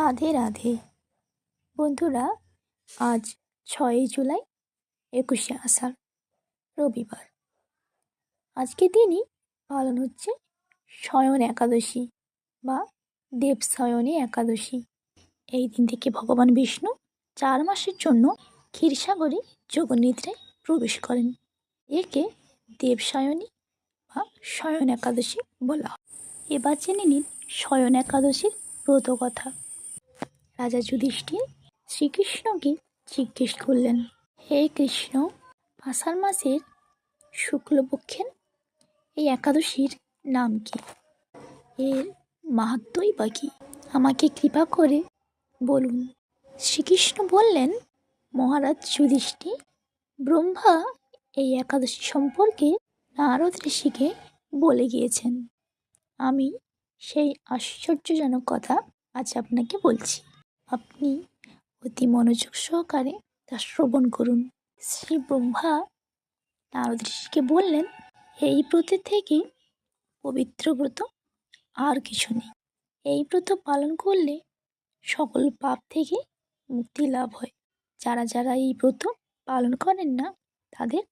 রাধে রাধে বন্ধুরা। আজ 6ই জুলাই 21শে আষাঢ় রবিবার। আজকে দিনই পালন হচ্ছে শয়ন একাদশী বা দেবশয়নী একাদশী। এই দিন থেকে ভগবান বিষ্ণু 4 মাসের জন্য ক্ষীরসাগরে যোগনিদ্রায় প্রবেশ করেন। একে দেবশয়নী বা শয়ন একাদশী বলা হয়। এবার জেনে নিন শয়ন একাদশীর ব্রত কথা। রাজা যুধিষ্ঠির শ্রীকৃষ্ণকে জিজ্ঞেস করলেন, হে কৃষ্ণ, আষাঢ় মাসের শুক্লপক্ষের এই একাদশীর নাম কি? এর মাহাত্ম্যই বা কি? আমাকে কৃপা করে বলুন। শ্রীকৃষ্ণ বললেন, মহারাজ যুধিষ্ঠির, ব্রহ্মা এই একাদশী সম্পর্কে নারদ ঋষিকে বলে গিয়েছেন। আমি সেই আশ্চর্যজনক কথা আজ আপনাকে বলছি। আপনি অতি মনোযোগ সহকারে তা শ্রবণ করুন। শ্রী ব্রহ্মা নারদ ঋষিকে বললেন, এই ব্রতের থেকে পবিত্র ব্রত আর কিছু নেই। এই ব্রত পালন করলে সকল পাপ থেকে মুক্তি লাভ হয়। যারা যারা এই ব্রত পালন করেন না তাদের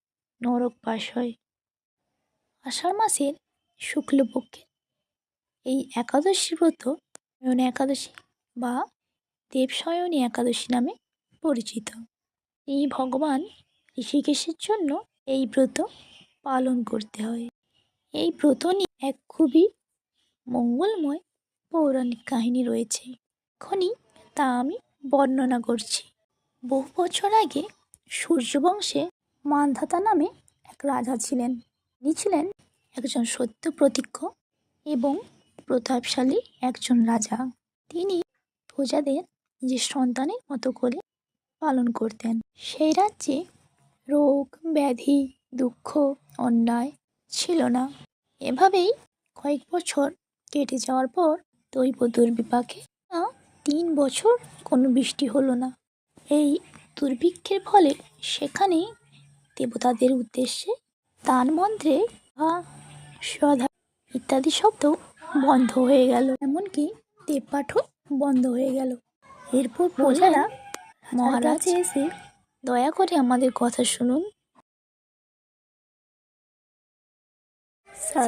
নরকবাস হয়। আষাঢ় মাসের শুক্লপক্ষে এই একাদশী ব্রত শয়ন একাদশী বা দেবশয়নী একাদশী নামে পরিচিত। এই ভগবান ঋষিকেশের জন্য এই ব্রত পালন করতে হয়। এই ব্রত নিয়ে এক খুবই মঙ্গলময় পৌরাণিক কাহিনী রয়েছে। এখনই তা আমি বর্ণনা করছি। বহু বছর আগে সূর্যবংশে মান্ধাতা নামে এক রাজা ছিলেন। তিনি ছিলেন একজন সত্য প্রতিজ্ঞ এবং প্রতাপশালী একজন রাজা। তিনি প্রজাদের নিজের সন্তানের মতো করে পালন করতেন। সেই রাজ্যে রোগ ব্যাধি দুঃখ অন্যায় ছিল না। এভাবেই কয়েক বছর কেটে যাওয়ার পর দৈব দুর্বিপাকে 3 বছর কোনো বৃষ্টি হলো না। এই দুর্ভিক্ষের ফলে সেখানে দেবতাদের উদ্দেশ্যে দান মন্ত্রে বা সদা ইত্যাদি শব্দ বন্ধ হয়ে গেল, এমনকি দেবপাঠও বন্ধ হয়ে গেল। এরপর প্রজারা মহারাজ এসে দয়া করে আমাদের কথা শুনুন।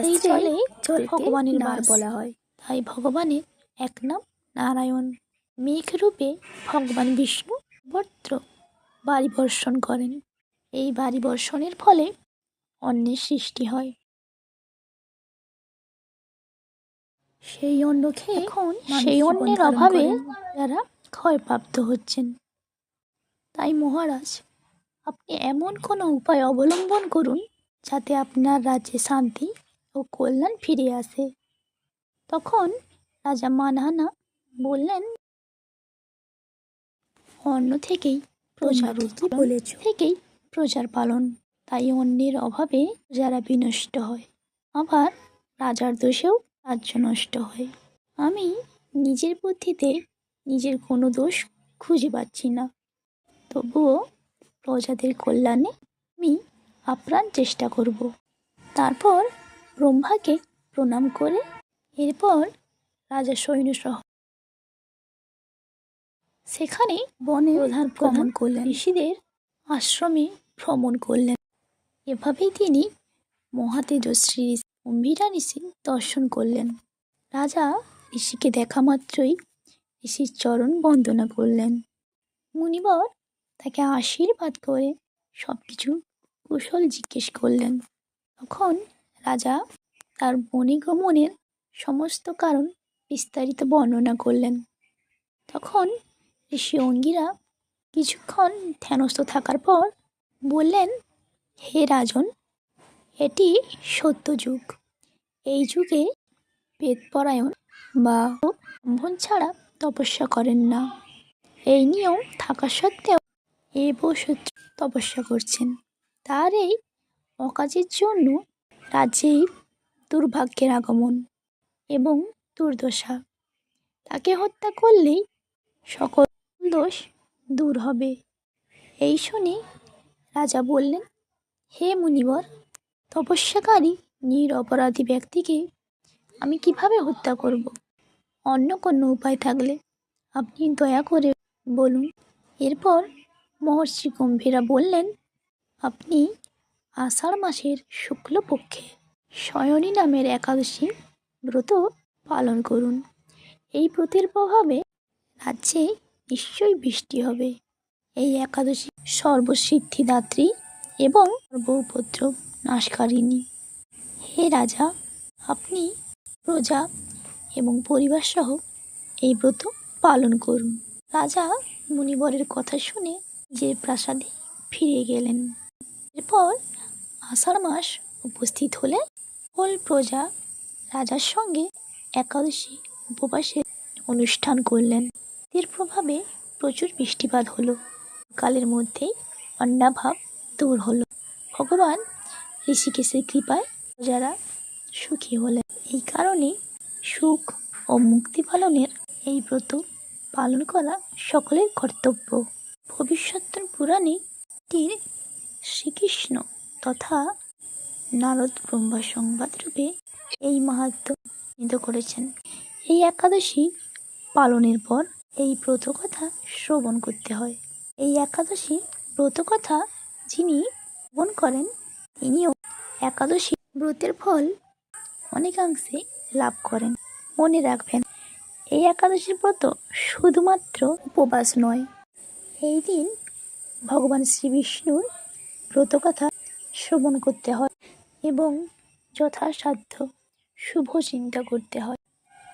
সেই জলে ভগবানের বার বলা হয়, তাই ভগবানের এক নাম নারায়ণ। মেঘ রূপে ভগবান বিষ্ণু বর্ত্র বাড়ি বর্ষণ করেন। এই বাড়ি বর্ষণের ফলে অন্নের সৃষ্টি হয়। সেই অন্ন খেয়ে এখন সেই অন্নের অভাবে যারা ক্ষয়প্রাপ্ত হচ্ছেন। তাই মহারাজ, আপনি এমন কোনো উপায় অবলম্বন করুন যাতে আপনার রাজ্যে শান্তি ও কল্যাণ ফিরে আসে। তখন রাজা মানহানা বললেন, অন্ন থেকেই প্রজার উৎপাদন, থেকেই প্রজার পালন। তাই অন্নের অভাবে যারা বিনষ্ট হয়, আবার রাজার দোষেও রাজ্য নষ্ট হয়। আমি নিজের বুদ্ধিতে নিজের কোনো দোষ খুঁজে পাচ্ছি না, তবুও প্রজাদের কল্যাণে আমি আপ্রাণ চেষ্টা করব। তারপর ব্রহ্মাকে প্রণাম করে এরপর রাজা সৈন্যসহ সেখানে বনে প্রধান করলেন, ঋষিদের আশ্রমে ভ্রমণ করলেন। এভাবেই তিনি মহাতেজস্বী গম্ভীরা ঋষি দর্শন করলেন। রাজা ঋষিকে দেখা মাত্রই ঋষির চরণ বন্দনা করলেন। মুনিবর তাকে আশীর্বাদ করে সবকিছু কুশল জিজ্ঞেস করলেন। তখন রাজা তার বনে গমনের সমস্ত কারণ বিস্তারিত বর্ণনা করলেন। তখন ঋষি অঙ্গিরা কিছুক্ষণ ধ্যানস্থ থাকার পর বললেন, হে রাজন, এটি সত্য যুগ। এই যুগে বেদপরায়ণ বা ব্রাহ্মণ ছাড়া তপস্যা করেন না। এই নিয়ম থাকা সত্ত্বেও এই বসুত্র তপস্যা করছেন। তার এই অকাজের জন্য রাজ্যেই দুর্ভাগ্যের আগমন এবং দুর্দশা। তাকে হত্যা করলেই সকল দোষ দূর হবে। এই শুনে রাজা বললেন, হে মুনিবর, তপস্যাকারী নিরপরাধী ব্যক্তিকে আমি কিভাবে হত্যা করব? অন্য কোনো উপায় থাকলে আপনি দয়া করে বলুন। এরপর মহর্ষি গম্ভীরা বললেন, আপনি আষাঢ় মাসের শুক্লপক্ষে শয়নী নামের একাদশী ব্রত পালন করুন। এই ব্রতের প্রভাবে রাজ্যে নিশ্চয়ই বৃষ্টি হবে। এই একাদশী সর্বসিদ্ধিদাত্রী এবং সর্বোপদ্রব নাশকারিণী। হে রাজা, আপনি প্রজা এবং পরিবার সহ এই ব্রত পালন করুন। রাজা মুনিবরের কথা শুনে নিজের প্রাসাদে ফিরে গেলেন। এরপর আষাঢ় মাস উপস্থিত হলে সকল প্রজা রাজার সঙ্গে একাদশী উপবাসের অনুষ্ঠান করলেন। এর প্রভাবে প্রচুর বৃষ্টিপাত হলো। কালের মধ্যেই অন্নাভাব দূর হলো। ভগবান ঋষিকেশের কৃপায় প্রজারা সুখী হলেন। এই কারণে সুখ ও মুক্তি পালনের এই ব্রত পালন করা সকলের কর্তব্য। ভবিষ্যৎ পুরাণে শ্রীকৃষ্ণ তথা নারদ ব্রহ্মা সংবাদ রূপে এই মাহাত্ম্য বর্ণিত করেছেন। এই একাদশী পালনের পর এই ব্রতকথা শ্রবণ করতে হয়। এই একাদশী ব্রতকথা যিনি শ্রবণ করেন তিনিও একাদশী ব্রতের ফল অনেকাংশে লাভ করেন। মনে রাখবেন, এই একাদশী ব্রত শুধুমাত্র উপবাস নয়। এই দিন ভগবান শ্রীবিষ্ণুর ব্রতকথা শ্রবণ করতে হয় এবং যথাসাধ্য শুভ চিন্তা করতে হয়।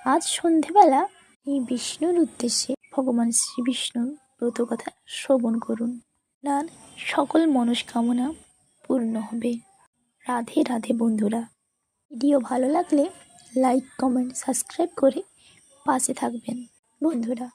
আজ সন্ধেবেলা এই বিষ্ণুর উদ্দেশ্যে ভগবান শ্রীবিষ্ণুর ব্রতকথা শ্রবণ করুন। আপনার সকল মনস্কামনা পূর্ণ হবে। রাধে রাধে বন্ধুরা। ভিডিও ভালো লাগলে লাইক, কমেন্ট, সাবস্ক্রাইব করে পাশে থাকবেন বন্ধুরা।